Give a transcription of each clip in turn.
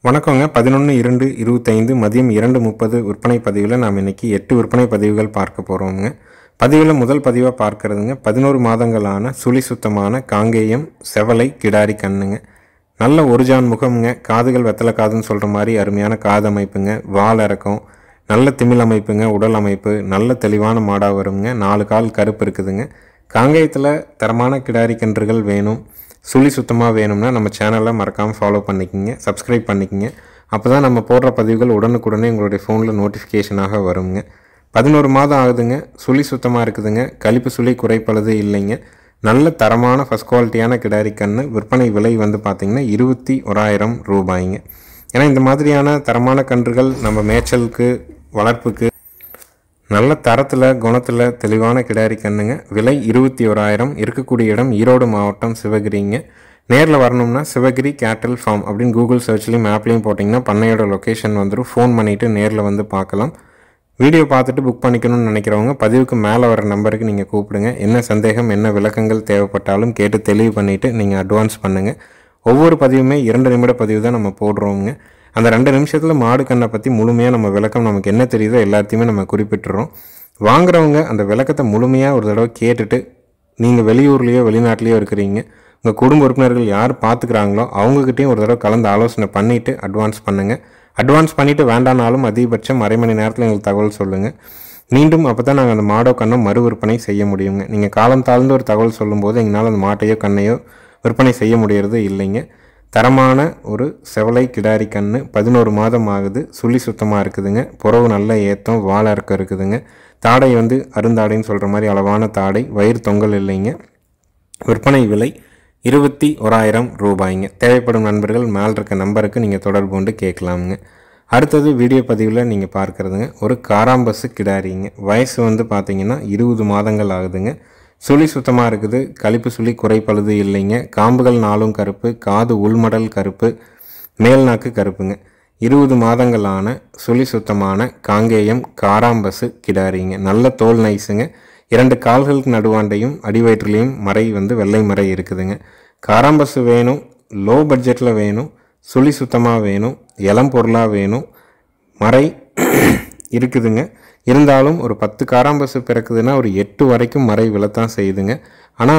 வணக்கங்க. 11/2/25 மதியம் 2:30 விற்பனை பதிவில் நாம் இன்றைக்கி 8 விற்பனை பதிவுகள் பார்க்க போகிறோங்க. பதிவில் முதல் பதிவாக பார்க்குறதுங்க 11 மாதங்களான சுழி சுத்தமான காங்கேயம் செவலை கிடாரி கண்ணுங்க. நல்ல ஒரு ஜான் முகம்ங்க. காதுகள் வெத்தலை காதுன்னு சொல்கிற மாதிரி அருமையான காது அமைப்புங்க. வால் இறக்கம், நல்ல திமிழ் அமைப்புங்க. உடல் அமைப்பு நல்ல தெளிவான மாடாக வருங்க. 4 கால் கருப்பு இருக்குதுங்க. காங்கேயத்தில் தரமான கிடாரி கன்றுகள் வேணும், சுழி சுத்தமாக வேணும்னா நம்ம சேனலை மறக்காமல் ஃபாலோ பண்ணிக்கிங்க, சப்ஸ்கிரைப் பண்ணிக்கிங்க. அப்போ தான் நம்ம போடுற பதிவுகள் உடனுக்குடனே உங்களுடைய ஃபோனில் நோட்டிஃபிகேஷனாக வருங்க. 11 மாதம் ஆகுதுங்க. சுழி சுத்தமாக இருக்குதுங்க. கழிப்பு சுழி குறைப்பழுது இல்லைங்க. நல்ல தரமான ஃபஸ்ட் குவாலிட்டியான கிடாரி கன்று. விற்பனை விலை வந்து பார்த்திங்கன்னா 21,000 ரூபாய்ங்க. ஏன்னா இந்த மாதிரியான தரமான கன்றுகள் நம்ம மேய்ச்சலுக்கு வளர்ப்புக்கு நல்ல தரத்தில் குணத்தில் தெளிவான கிடாரி கண்ணுங்க. விலை 21,000. இருக்கக்கூடிய இடம் ஈரோடு மாவட்டம் சிவகிரிங்க. நேரில் வரணும்னா சிவகிரி கேட்டில் ஃபார்ம் அப்படின்னு கூகுள் சர்ச்லேயும் மேப்லேயும் போட்டிங்கன்னா பண்ணையோட லொக்கேஷன் வந்துடும். ஃபோன் பண்ணிவிட்டு நேரில் வந்து பார்க்கலாம். வீடியோ பார்த்துட்டு புக் பண்ணிக்கணும்னு நினைக்கிறவங்க பதிவுக்கு மேலே வர நம்பருக்கு நீங்கள் கூப்பிடுங்க. என்ன சந்தேகம் என்ன விளக்கங்கள் தேவைப்பட்டாலும் கேட்டு தெளிவு பண்ணிவிட்டு நீங்கள் அட்வான்ஸ் பண்ணுங்கள். ஒவ்வொரு பதிவுமே 2 நிமிட பதிவு தான் நம்ம போடுறோங்க. அந்த 2 நிமிஷத்தில் மாடு கண்ணை பற்றி முழுமையாக நம்ம விளக்கம் நமக்கு என்ன தெரியுதோ எல்லாத்தையுமே நம்ம குறிப்பிட்டுறோம். வாங்குறவங்க அந்த விளக்கத்தை முழுமையாக ஒரு தடவை கேட்டுட்டு, நீங்கள் வெளியூர்லேயோ வெளிநாட்டிலையோ இருக்கிறீங்க, உங்கள் குடும்ப உறுப்பினர்கள் யார் பார்த்துக்கிறாங்களோ அவங்கக்கிட்டையும் ஒரு தடவை கலந்து ஆலோசனை பண்ணிவிட்டு அட்வான்ஸ் பண்ணுங்கள். அட்வான்ஸ் பண்ணிவிட்டு வேண்டானாலும் அதிகபட்சம் அரை மணி நேரத்தில் எங்களுக்கு தகவல் சொல்லுங்கள். மீண்டும் அப்போ தான் நாங்கள் அந்த மாடோ கண்ணோ மறு விற்பனை செய்ய முடியுங்க. நீங்கள் காலம் தாழ்ந்து ஒரு தகவல் சொல்லும்போது எங்களால் அந்த மாட்டையோ கண்ணையோ விற்பனை செய்ய முடியறது இல்லைங்க. தரமான ஒரு செவலை கிடாரி கன்று 11 மாதம் ஆகுது. சுழி சுத்தமாக இருக்குதுங்க. புறவு நல்ல ஏத்தம், வால் இறக்கம் இருக்குதுங்க. தாடை வந்து அருந்தாடைன்னு சொல்கிற மாதிரி அளவான தாடை, வயிறு தொங்கல் இல்லைங்க. விற்பனை விலை 21,000 ரூபாய்ங்க. தேவைப்படும் நண்பர்கள் மேல் இருக்க நம்பருக்கு நீங்கள் தொடர்பு கொண்டு கேட்கலாமுங்க. அடுத்தது வீடியோ பதிவில் நீங்கள் பார்க்குறதுங்க ஒரு காராம்பசு கிடாரிங்க. வயசு வந்து பார்த்திங்கன்னா 20 மாதங்கள் ஆகுதுங்க. சுழி சுத்தமாக இருக்குது. கழிப்பு சுழி குறைப்பழுது இல்லைங்க. காம்புகள் 4 கருப்பு, காது உள்மடல் கருப்பு, மேல் நாக்கு கருப்புங்க. 20 மாதங்களான சுழி சுத்தமான காங்கேயம் காராம்பசு கிடாரிங்க. நல்ல தோல் நைஸுங்க. 2 கால்களுக்கு நடுவாண்டையும் அடிவயிற்றுலையும் மறை வந்து வெள்ளை மறை இருக்குதுங்க. காராம்பசு வேணும், லோ பட்ஜெட்டில் வேணும், சுழி சுத்தமாக வேணும், இளம் பொருளாக வேணும், மறை இருக்குதுங்க. இருந்தாலும் ஒரு 10 காராம்பசு பிறக்குதுன்னா ஒரு 8 வரைக்கும் மறை விழத்தான் செய்யுதுங்க. ஆனால்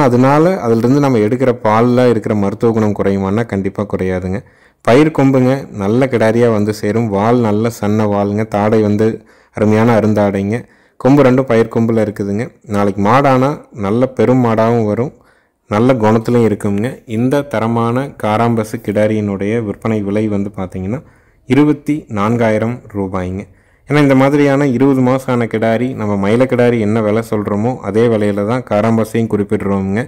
அதிலிருந்து நம்ம எடுக்கிற பாலில் இருக்கிற மருத்துவ குணம் குறையுமானா கண்டிப்பாக குறையாதுங்க. பயிர் கொம்புங்க நல்ல கிடாரியாக வந்து சேரும். வால் நல்ல சன்ன வாளுங்க. தாடை வந்து அருமையான அருந்தாடைங்க. கொம்பு 2 பயிர் கொம்பில் இருக்குதுங்க. நாளைக்கு மாடானால் நல்ல பெரும் மாடாகவும் வரும், நல்ல குணத்துலையும் இருக்குங்க. இந்த தரமான காராம்பசு கிடாரியினுடைய விற்பனை விலை வந்து பார்த்திங்கன்னா 24,000 ரூபாய்ங்க. ஏன்னா இந்த மாதிரியான 20 மாதம் ஆன கிடாரி நம்ம மயில கிடாரி என்ன விலை சொல்கிறோமோ அதே விலையில் தான் காராம்பசையும் குறிப்பிடுறோமுங்க.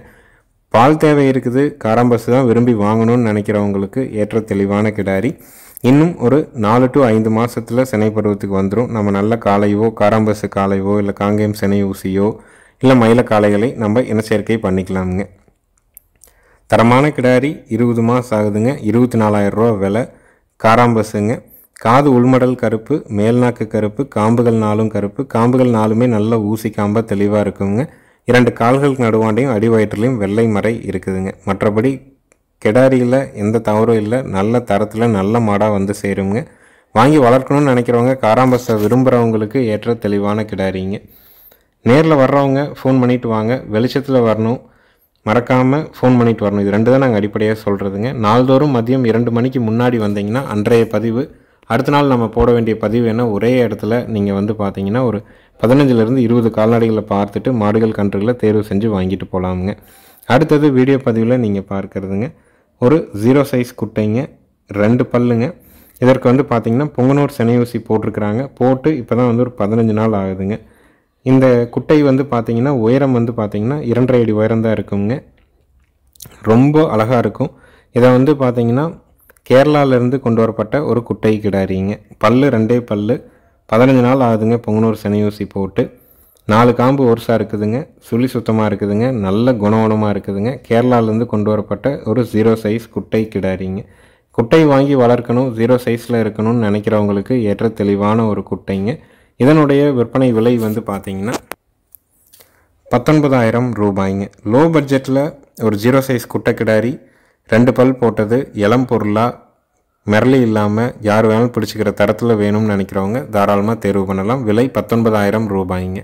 பால் தேவை இருக்குது, காராம்பசு தான் விரும்பி வாங்கணும்னு நினைக்கிறவங்களுக்கு ஏற்ற தெளிவான கிடாரி. இன்னும் ஒரு 4 to 5 மாதத்தில் சினை பருவத்துக்கு வந்துடும். நம்ம நல்ல காளையோ காராம்பசு காளையோ இல்லை காங்கேயம் சினை ஊசியோ இல்லை மயில காளைகளை நம்ம இனச்சேர்க்கை பண்ணிக்கலாமுங்க. தரமான கிடாரி 20 மாதம் ஆகுதுங்க. 24,000 ரூபா விலை. காராம்பசுங்க. காது உள்மடல் கருப்பு, மேல்நாக்கு கருப்பு, காம்புகள் 4 கருப்பு. காம்புகள் 4மே நல்ல ஊசி காம்பாக தெளிவாக இருக்குங்க. 2 கால்களுக்கு நடுவாண்டையும் அடிவயிற்றுலையும் வெள்ளை மறை இருக்குதுங்க. மற்றபடி கிடாரியில் எந்த தவறும் இல்லை. நல்ல தரத்தில் நல்ல மாடாக வந்து சேருங்க. வாங்கி வளர்க்கணும்னு நினைக்கிறவங்க, காராம்பசை விரும்புகிறவங்களுக்கு ஏற்ற தெளிவான கிடாரிங்க. நேரில் வர்றவங்க ஃபோன் பண்ணிவிட்டு வாங்க. வெளிச்சத்தில் வரணும், மறக்காமல் ஃபோன் பண்ணிவிட்டு வரணும். இது 2 தான் நாங்கள் அடிப்படையாக சொல்கிறதுங்க. நாள்தோறும் மதியம் 2 மணிக்கு முன்னாடி வந்தீங்கன்னா அன்றைய பதிவு, அடுத்த நாள் நம்ம போட வேண்டிய பதிவு என்ன, ஒரே இடத்துல நீங்கள் வந்து பார்த்தீங்கன்னா ஒரு 15லேருந்து 20 கால்நடைகளை பார்த்துட்டு மாடுகள் கன்றுகளை தேர்வு செஞ்சு வாங்கிட்டு போகலாமுங்க. அடுத்தது வீடியோ பதிவில் நீங்கள் பார்க்குறதுங்க ஒரு 0 சைஸ் குட்டைங்க, 2 பல்லுங்க. இதற்கு வந்து பார்த்திங்கன்னா பொங்கனூர் சினை ஊசி போட்டிருக்கிறாங்க. போட்டு இப்போ தான் வந்து ஒரு 15 நாள் ஆகுதுங்க. இந்த குட்டை வந்து பார்த்திங்கன்னா உயரம் வந்து பார்த்திங்கன்னா 2.5 அடி உயரம் தான் இருக்குங்க. ரொம்ப அழகாக இருக்கும். இதை வந்து பார்த்திங்கன்னா கேரளாவிலேருந்து கொண்டு வரப்பட்ட ஒரு குட்டை கிடாரிங்க. பல்லு 2 பல்லு. 15 நாள் ஆகுதுங்க பொங்கனூர் சினை ஊசி போட்டு. 4 காம்பு ஒருசா இருக்குதுங்க. சுழி சுத்தமாக இருக்குதுங்க. நல்ல குணவனமாக இருக்குதுங்க. கேரளாவிலேருந்து கொண்டு வரப்பட்ட ஒரு 0 சைஸ் குட்டை கிடாரிங்க. குட்டை வாங்கி வளர்க்கணும், 0 சைஸில் இருக்கணும்னு நினைக்கிறவங்களுக்கு ஏற்ற தெளிவான ஒரு குட்டைங்க. இதனுடைய விற்பனை விலை வந்து பார்த்திங்கன்னா 19,000 ரூபாய்ங்க. லோ பட்ஜெட்டில் ஒரு 0 சைஸ் குட்டை கிடாரி 2 பல் போட்டது, இளம் பொருளாக மிரளி இல்லாமல் யார் வேணாலும் பிடிச்சிக்கிற தரத்தில் வேணும்னு நினைக்கிறவங்க தாராளமாக தேர்வு பண்ணலாம். விலை 19,000 ரூபாய்ங்க.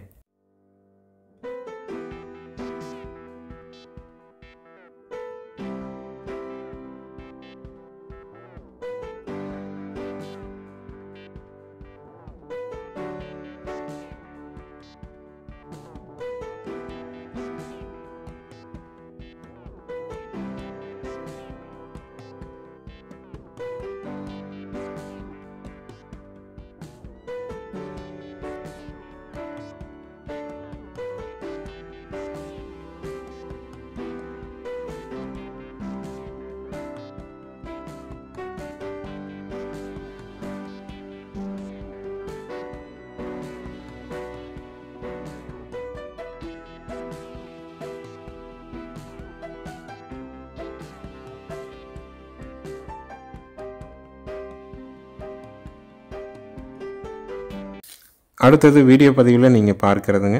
அடுத்தது வீடியோ பதிவில் நீங்கள் பார்க்குறதுங்க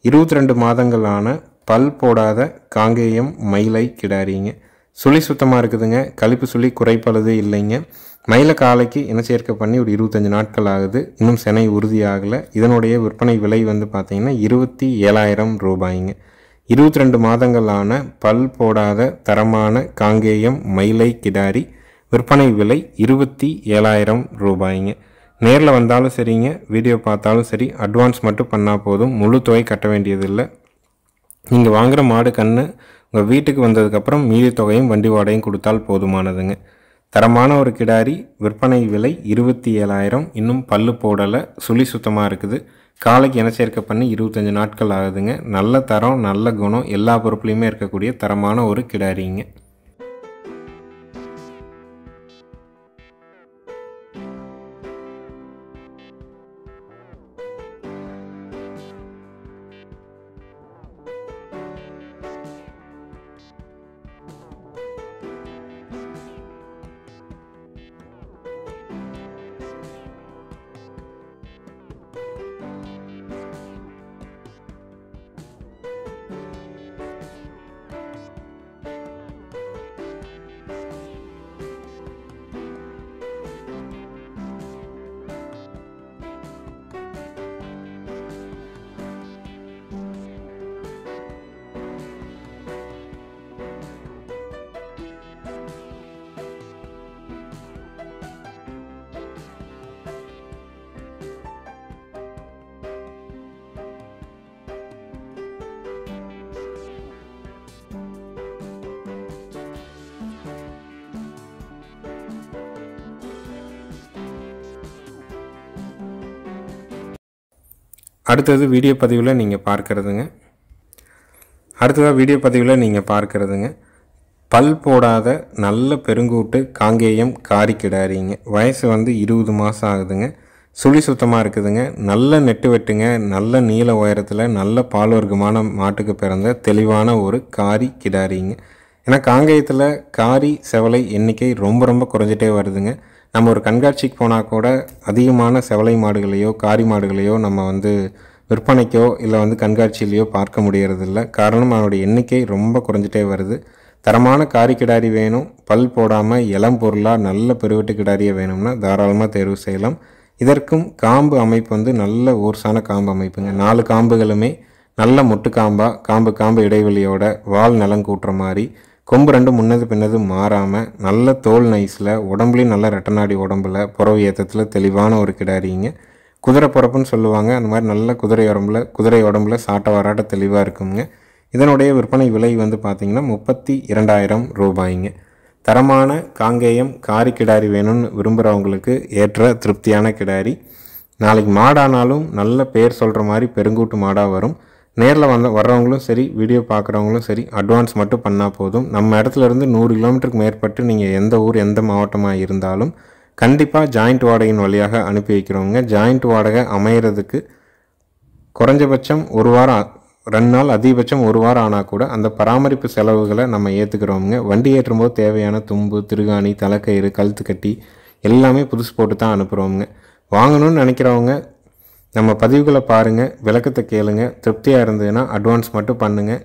22 மாதங்களான பல் போடாத காங்கேயம் மயிலை கிடாரிங்க. சுழி சுத்தமாக இருக்குதுங்க. கழிப்பு சுழி குறைப்பழுது இல்லைங்க. மயிலை காலைக்கு இனச்சேர்க்கை பண்ணி ஒரு 25 நாட்கள் ஆகுது. இன்னும் செனை உறுதியாகலை. இதனுடைய விற்பனை விலை வந்து பார்த்திங்கன்னா 27,000 ரூபாய்ங்க. 22 மாதங்களான பல் போடாத தரமான காங்கேயம் மயிலை கிடாரி விற்பனை விலை 27,000 ரூபாய்ங்க. நேரில் வந்தாலும் சரிங்க, வீடியோ பார்த்தாலும் சரி, அட்வான்ஸ் மட்டும் பண்ணால் போதும். முழு தொகை கட்ட வேண்டியதில்லை. நீங்கள் வாங்குகிற மாடு கன்று உங்கள் வீட்டுக்கு வந்ததுக்கப்புறம் மீதி தொகையும் வண்டி வாடகையும் கொடுத்தால் போதுமானதுங்க. தரமான ஒரு கிடாரி விற்பனை விலை 27,000. இன்னும் பல்லு போடலை, சுழி சுத்தமாக இருக்குது. காலைக்கு இனச்சேர்க்கை பண்ணி 25 நாட்கள் ஆகுதுங்க. நல்ல தரம், நல்ல குணம், எல்லா பொருட்களையுமே இருக்கக்கூடிய தரமான ஒரு கிடாரிங்க. அடுத்தது வீடியோ பதிவில் நீங்கள் பார்க்குறதுங்க பல் போடாத நல்ல பெருங்கூட்டு காங்கேயம் காரி கிடாரிங்க. வயசு வந்து 20 மாதம் ஆகுதுங்க. சுழி சுத்தமாக இருக்குதுங்க. நல்ல நெட்டு வெட்டுங்க. நல்ல நீள உயரத்தில் நல்ல பால் வர்க்கமான மாட்டுக்கு பிறந்த தெளிவான ஒரு காரி கிடாரிங்க. ஏன்னா காங்கேயத்தில் காரி செவலை எண்ணிக்கை ரொம்ப ரொம்ப குறைஞ்சிட்டே வருதுங்க. நம்ம ஒரு கண்காட்சிக்கு போனால் கூட அதிகமான செவலை மாடுகளையோ காரி மாடுகளையோ நம்ம வந்து விற்பனைக்கோ இல்லை வந்து கண்காட்சியிலையோ பார்க்க முடியறதில்ல. காரணம் அதனுடைய எண்ணிக்கை ரொம்ப குறைஞ்சிட்டே வருது. தரமான காரி கிடாரி வேணும், பல் போடாமல் இளம் பொருளாக நல்ல பெருவெட்டு கிடாரியை வேணும்னா தாராளமாக தேர்வு செய்யலாம். இதற்கும் காம்பு அமைப்பு வந்து நல்ல ஊர்சான காம்பு அமைப்புங்க. 4 காம்புகளுமே நல்ல முட்டு காம்பு இடைவெளியோட வால் நலம் கூட்டுற மாதிரி, கொம்பு 2 முன்னது பின்னது மாறாமல் நல்ல தோல் நைஸில், உடம்புலையும் நல்ல ரெட்டநாடி உடம்புல, புறவு ஏற்றத்தில் தெளிவான ஒரு கிடாரிங்க. குதிரை பிறப்புன்னு சொல்லுவாங்க. அந்த மாதிரி நல்ல குதிரை உடம்புல சாட்டை வராட்ட தெளிவாக இருக்குங்க. இதனுடைய விற்பனை விலை வந்து பார்த்திங்கன்னா 32,000 ரூபாய்ங்க. தரமான காங்கேயம் காரி கிடாரி வேணும்னு விரும்புகிறவங்களுக்கு ஏற்ற திருப்தியான கிடாரி. நாளைக்கு மாடானாலும் நல்ல பேர் சொல்கிற மாதிரி பெருங்கூட்டு மாடாக வரும். நேரில் வர்றவங்களும் சரி, வீடியோ பார்க்குறவங்களும் சரி, அட்வான்ஸ் மட்டும் பண்ணால் போதும். நம்ம இடத்துலேருந்து 100 கிலோமீட்டருக்கு மேற்பட்டு நீங்கள் எந்த ஊர் எந்த மாவட்டமாக இருந்தாலும் கண்டிப்பாக ஜாயிண்ட் வாடகையின் வழியாக அனுப்பி வைக்கிறவங்க. ஜாயிண்ட் வாடகை அமைகிறதுக்கு குறைஞ்சபட்சம் 1 வாரம், 2 நாள், அதிகபட்சம் 1 வாரம் ஆனால் கூட அந்த பராமரிப்பு செலவுகளை நம்ம ஏற்றுக்கிறோங்க. வண்டி ஏற்றும்போது தேவையான தும்பு, திருகாணி, தலைக்கயிறு, கழுத்து கட்டி எல்லாமே புதுசு போட்டு தான் அனுப்புகிறோங்க. வாங்கணும்னு நினைக்கிறவங்க நம்ம பதிவுகளை பாருங்கள், விளக்கத்தை கேளுங்க. திருப்தியாக இருந்ததுன்னா அட்வான்ஸ் மட்டும் பண்ணுங்கள்.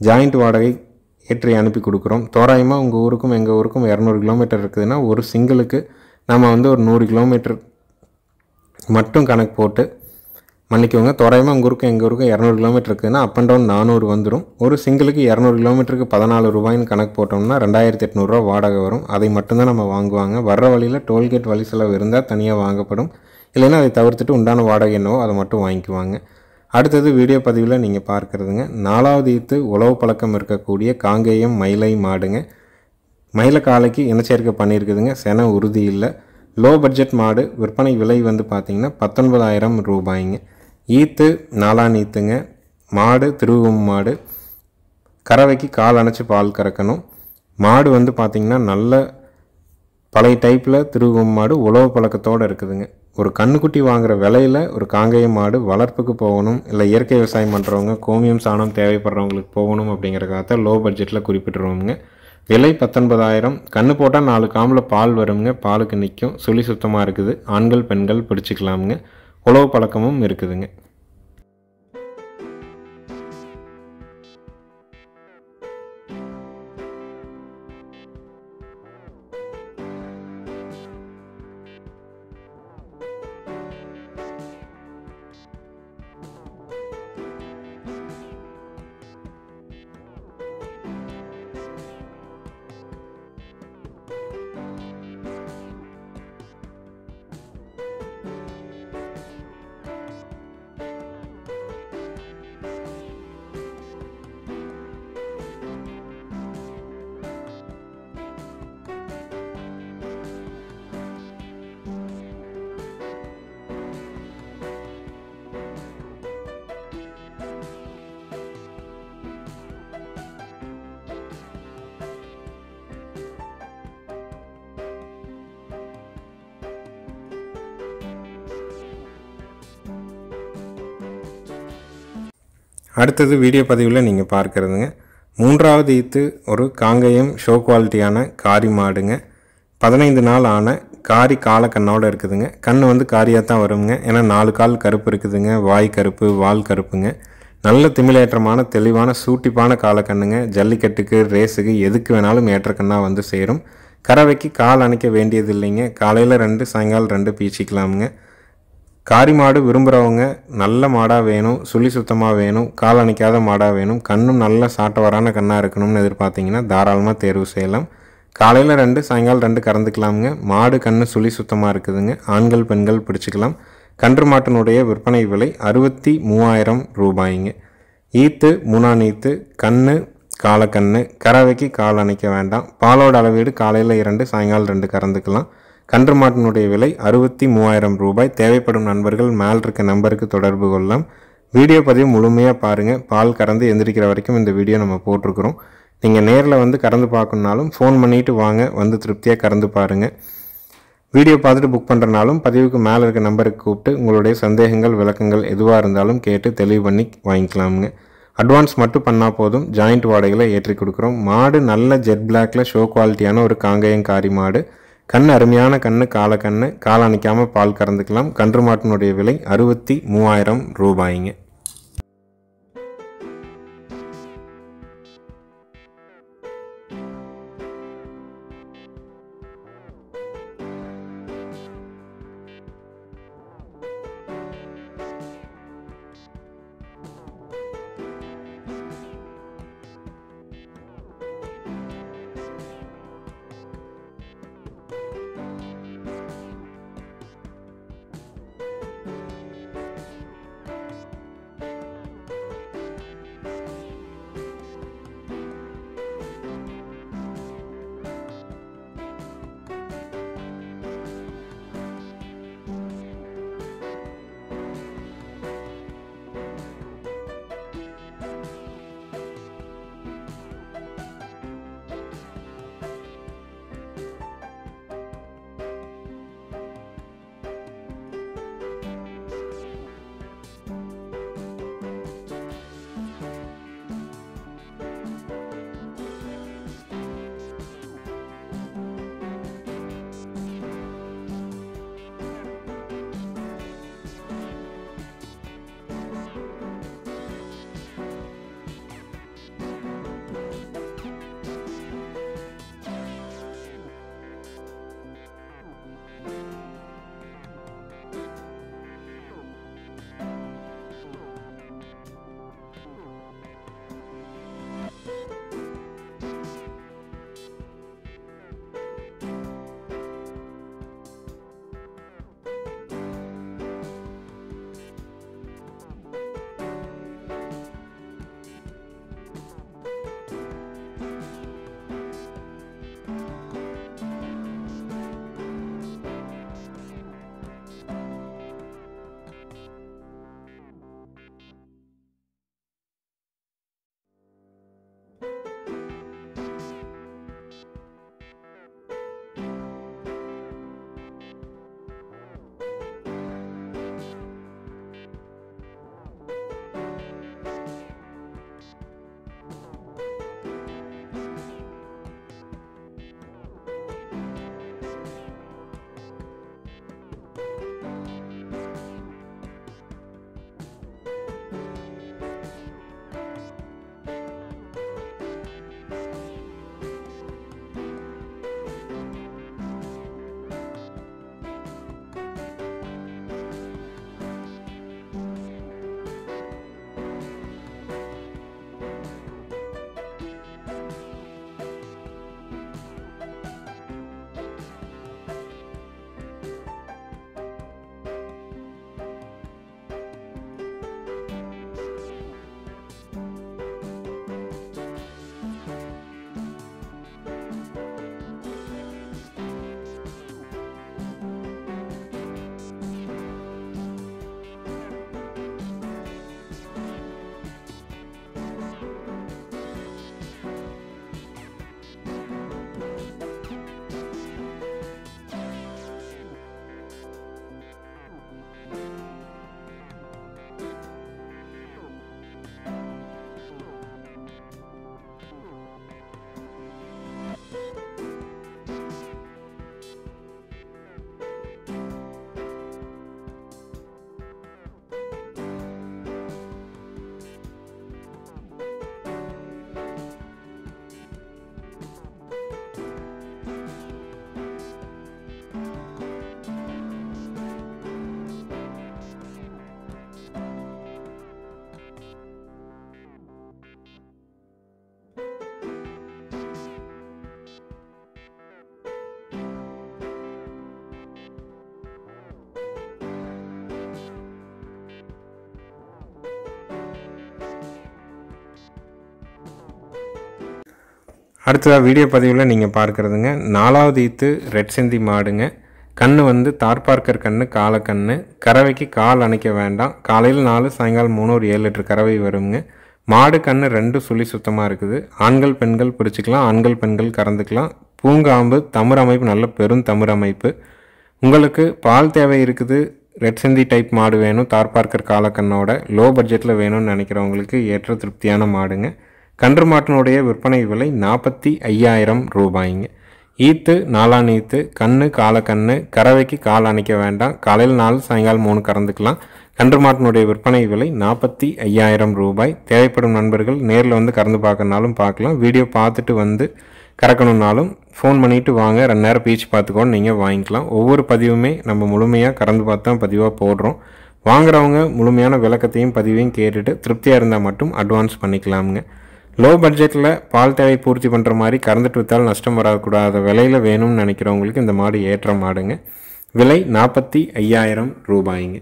ஜாயிண்ட் வாடகை ஏற்றி அனுப்பி கொடுக்குறோம். தோராயமாக உங்கள் ஊருக்கும் எங்கள் ஊருக்கும் 200 கிலோமீட்டர் இருக்குதுன்னா ஒரு சிங்கிளுக்கு நம்ம வந்து ஒரு 100 கிலோமீட்டர் மட்டும் கணக்கு போட்டு மன்னிக்கோங்க, தோராயமாக உங்கள் ஊருக்கு எங்கள் ஊருக்கு 200 கிலோமீட்டர் இருக்குதுன்னா அப் அண்ட் டவுன் 400 வந்துடும். ஒரு சிங்கிளுக்கு 200 கிலோமீட்டருக்கு 14 ரூபாய்னு கணக்கு போட்டோம்னா 2800 வாடகை வரும். அதை மட்டும்தான் நம்ம வாங்குவாங்க. வர்ற வழியில் டோல்கேட் வழி செலவு இருந்தால் தனியாக வாங்கப்படும். இல்லைன்னா அதை தவிர்த்துட்டு உண்டான வாடகை என்னவோ அதை மட்டும் வாங்கிக்குவாங்க. அடுத்தது வீடியோ பதிவில் நீங்கள் பார்க்குறதுங்க 4வது ஈத்து உழவு பழக்கம் இருக்கக்கூடிய காங்கேயம் மயிலை மாடுங்க. மயிலை காலைக்கு இனச்சேர்க்கை பண்ணியிருக்குதுங்க. சென உறுதி இல்லை. லோ பட்ஜெட் மாடு. விற்பனை விலை வந்து பார்த்திங்கன்னா 19,000 ரூபாய்ங்க. ஈத்து 4ஆம் ஈத்துங்க. மாடு திருவும் மாடு. கறவைக்கு கால் அணைச்சி பால் கறக்கணும். மாடு வந்து பார்த்திங்கன்னா நல்ல பழைய டைப்பில் திருவும் மாடு, உழவு பழக்கத்தோடு இருக்குதுங்க. ஒரு கண்ணுக்குட்டி வாங்குகிற விலையில் ஒரு காங்கேயம் மாடு வளர்ப்புக்கு போகணும், இல்லை இயற்கை விவசாயம் பண்ணுறவங்க கோமியம் சாணம் தேவைப்படுறவங்களுக்கு போகணும் அப்படிங்கிறக்காக லோ பட்ஜெட்டில் குறிப்பிட்டுருவோங்க. விலை 19,000. கண்ணு போட்டால் 4 காம்பில் பால் வருங்க. பாலுக்கு நிற்கும். சுழி சுத்தமாக இருக்குது. ஆண்கள் பெண்கள் பிடிச்சிக்கலாமுங்க. உழவு பழக்கமும் இருக்குதுங்க. அடுத்தது வீடியோ பதிவில் நீங்கள் பார்க்குறதுங்க 3வது ஈத்து ஒரு காங்கேயம் ஷோ குவாலிட்டியான காரி மாடுங்க. 15 நாள் ஆன காரி காலக்கண்ணோடு இருக்குதுங்க. கண் வந்து காரியாக தான் வருங்க. ஏன்னா 4 கால் கருப்பு இருக்குதுங்க. வாய் கருப்பு, வால் கருப்புங்க. நல்ல திமிலேற்றமான தெளிவான சூட்டிப்பான காலக்கண்ணுங்க. ஜல்லிக்கட்டுக்கு ரேஸுக்கு எதுக்கு வேணாலும் ஏற்ற கண்ணாக வந்து சேரும். கறவைக்கு கால் அணைக்க வேண்டியது இல்லைங்க. காலையில் 2 சாயங்காலம் 2 பீச்சிக்கலாமுங்க. காரி மாடு விரும்புகிறவங்க நல்ல மாடாக வேணும், சுழி சுத்தமாக வேணும், கால் அணைக்காத மாடாக வேணும், கண்ணும் நல்ல சாட்டவரான கண்ணாக இருக்கணும்னு எதிர்பார்த்திங்கன்னா தாராளமாக தேர்வு செய்யலாம். காலையில் 2 சாயங்காலம் 2 கறந்துக்கலாமுங்க. மாடு கண்ணு சுழி சுத்தமாக இருக்குதுங்க. ஆண்கள் பெண்கள் பிடிச்சிக்கலாம். கன்று மாட்டினுடைய விற்பனை விலை 63,000 ரூபாய்ங்க. ஈத்து 3ஆம் ஈத்து. கண்ணு காலக்கண்ணு. கறவைக்கு கால் அணைக்க வேண்டாம். பாலோட அளவீடு காலையில் 2 சாயங்காலம் 2 கறந்துக்கலாம். கன்று மாட்டினுடைய விலை 63,000 ரூபாய். தேவைப்படும் நண்பர்கள் மேல் இருக்க நம்பருக்கு தொடர்பு கொள்ளலாம். வீடியோ பதிவு முழுமையாக பாருங்கள். பால் கறந்து எந்திரிக்கிற வரைக்கும் இந்த வீடியோ நம்ம போட்டிருக்கிறோம். நீங்கள் நேரில் வந்து கறந்து பார்க்கணுனாலும் ஃபோன் பண்ணிவிட்டு வாங்க, வந்து திருப்தியாக கறந்து பாருங்கள். வீடியோ பார்த்துட்டு புக் பண்ணுறனாலும் பதிவுக்கு மேலே இருக்க நம்பருக்கு கூப்பிட்டு உங்களுடைய சந்தேகங்கள் விளக்கங்கள் எதுவாக இருந்தாலும் கேட்டு தெளிவு பண்ணி வாங்கிக்கலாமுங்க. அட்வான்ஸ் மட்டும் பண்ணால் போதும். ஜாயிண்ட் வாடகைகளை ஏற்றி கொடுக்குறோம். மாடு நல்ல ஜெட் பிளாக்கில் ஷோ குவாலிட்டியான ஒரு காங்கேயம் காரி மாடு. கண் அருமையான கண்ணு காலக்கண்ணு. கால் அணைக்காமல் பால் கறந்துக்கலாம். கன்று மாட்டினுடைய விலை 63,000 ரூபாய்ங்க. அடுத்ததாக வீடியோ பதிவில் நீங்கள் பார்க்குறதுங்க 4வது ஈத்து ரெட் சிந்தி மாடுங்க. கன்று வந்து தார்பார்க்கர் கன்று, காலக்கன்று. கறவைக்கு கால் அணைக்க வேண்டாம். காலையில் 4 சாயங்காலம் 3 ஒரு 7 லிட்டர் கறவை வருங்க. மாடு கன்று 2 சுழி சுத்தமாக இருக்குது. ஆண்கள் பெண்கள் பிடிச்சிக்கலாம், ஆண்கள் பெண்கள் கறந்துக்கலாம். பூங்காம்பு தமிழ் அமைப்பு நல்ல பெரும் தமிழ் அமைப்பு. உங்களுக்கு பால் தேவை இருக்குது, ரெட் சிந்தி டைப் மாடு வேணும், தார்பார்க்கர் காலக்கண்ணோட லோ பட்ஜெட்டில் வேணும்னு நினைக்கிறவங்களுக்கு ஏற்ற திருப்தியான மாடுங்க. கன்று மாட்டினுடைய விற்பனை விலை 45,000 ரூபாய்ங்க. ஈத்து 4ஆம் ஈத்து, கன்று காலக்கன்று. கறவைக்கு கால் அணைக்க வேண்டாம். காலையில் 4 சாயங்காலம் 3 கறந்துக்கலாம். கன்று மாட்டினுடைய விற்பனை விலை 45,000 ரூபாய். தேவைப்படும் நண்பர்கள் நேரில் வந்து கறந்து பார்க்கறனாலும் பார்க்கலாம். வீடியோ பார்த்துட்டு வந்து கறக்கணுன்னாலும் ஃபோன் பண்ணிவிட்டு வாங்க, 2 நேரம் பீச்சு பார்த்துக்கோன்னு நீங்கள் வாங்கிக்கலாம். ஒவ்வொரு பதிவுமே நம்ம முழுமையாக கறந்து பார்த்து தான் பதிவாக போடுறோம். வாங்குறவங்க முழுமையான விளக்கத்தையும் பதிவையும் கேட்டுட்டு திருப்தியாக இருந்தால் மட்டும் அட்வான்ஸ் பண்ணிக்கலாமுங்க. லோ பட்ஜெட்டில் பால் தேவை பூர்த்தி பண்ணுற மாதிரி கறந்துட்டு விற்றாலும் நஷ்டம் வரக்கூடாத விலையில் வேணும்னு நினைக்கிறவங்களுக்கு இந்த மாடு ஏற்ற மாடுங்க. விலை 45,000 ரூபாய்ங்க.